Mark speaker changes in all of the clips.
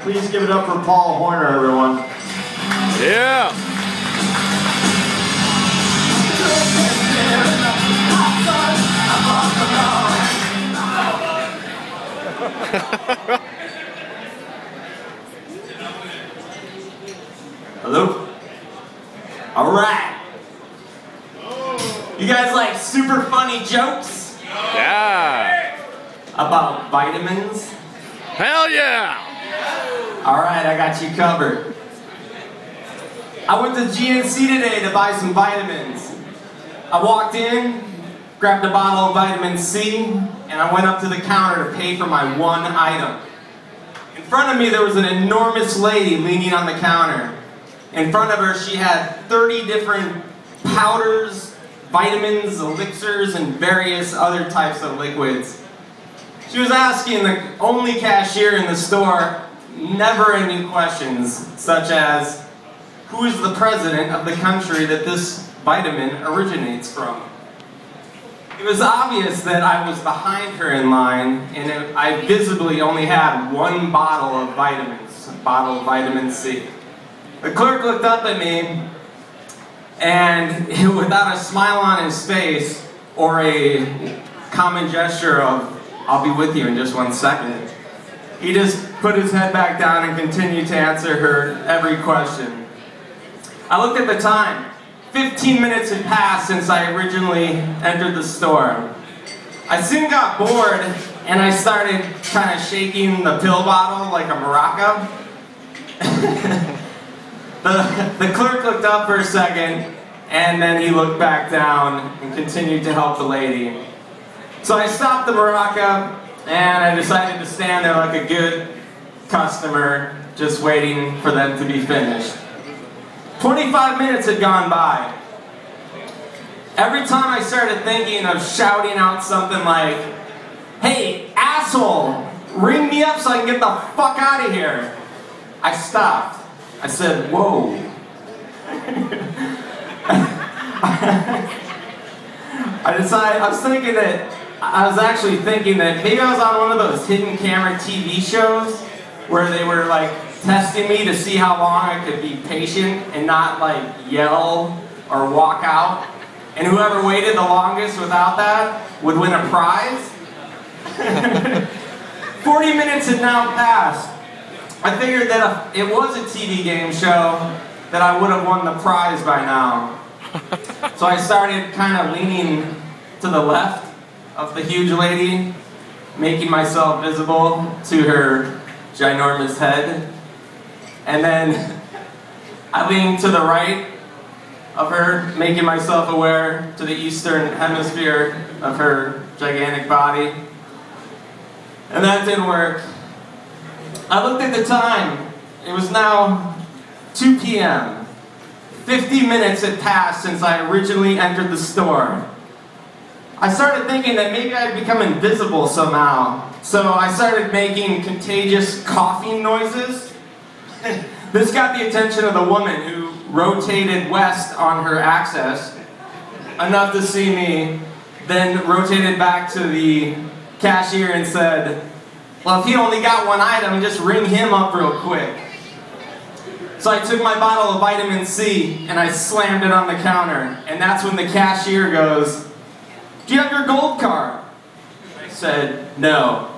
Speaker 1: Please give it up for Paul Horner, everyone.
Speaker 2: Yeah.
Speaker 1: Hello? All right. You guys like super funny jokes?
Speaker 2: Yeah.
Speaker 1: About vitamins?
Speaker 2: Hell yeah.
Speaker 1: All right, I got you covered. I went to GNC today to buy some vitamins. I walked in, grabbed a bottle of vitamin C, and I went up to the counter to pay for my one item. In front of me there was an enormous lady leaning on the counter. In front of her she had 30 different powders, vitamins, elixirs, and various other types of liquids. She was asking the only cashier in the store never-ending questions, such as, who is the president of the country that this vitamin originates from? It was obvious that I was behind her in line, and I visibly only had one bottle of vitamins, a bottle of vitamin C. The clerk looked up at me, and without a smile on his face, or a common gesture of, I'll be with you in just 1 second, he just put his head back down and continued to answer her every question. I looked at the time. 15 minutes had passed since I originally entered the store. I soon got bored and I started kind of shaking the pill bottle like a maraca. The clerk looked up for a second and then he looked back down and continued to help the lady. So I stopped the maraca and I decided to stand there like a good customer, just waiting for them to be finished. 25 minutes had gone by. Every time I started thinking of shouting out something like, hey, asshole, ring me up so I can get the fuck out of here, I stopped. I said, whoa. I was actually thinking that maybe I was on one of those hidden camera TV shows where they were like testing me to see how long I could be patient and not like yell or walk out. And whoever waited the longest without that would win a prize. 40 minutes had now passed. I figured that if it was a TV game show, that I would have won the prize by now. So I started kind of leaning to the left of the huge lady, making myself visible to her ginormous head. And then I leaned to the right of her, making myself aware to the eastern hemisphere of her gigantic body. And that didn't work. I looked at the time. It was now 2 p.m. 50 minutes had passed since I originally entered the store. I started thinking that maybe I'd become invisible somehow. So I started making contagious coughing noises. This got the attention of the woman who rotated west on her axis, enough to see me, then rotated back to the cashier and said, well, if he only got one item, just ring him up real quick. So I took my bottle of vitamin C and I slammed it on the counter, and that's when the cashier goes, do you have your gold card? I said, no.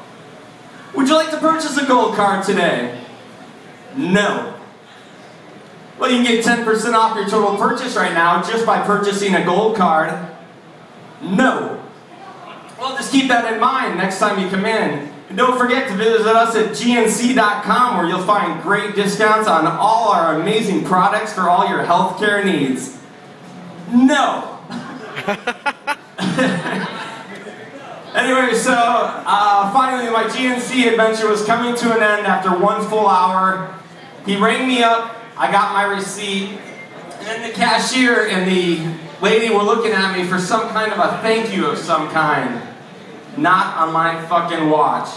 Speaker 1: Would you like to purchase a gold card today? No. Well, you can get 10% off your total purchase right now just by purchasing a gold card. No. Well, just keep that in mind next time you come in. And don't forget to visit us at gnc.com where you'll find great discounts on all our amazing products for all your healthcare needs. No. Anyway, so finally my GNC adventure was coming to an end after 1 full hour. He rang me up, I got my receipt, and then the cashier and the lady were looking at me for some kind of a thank you of some kind. Not on my fucking watch.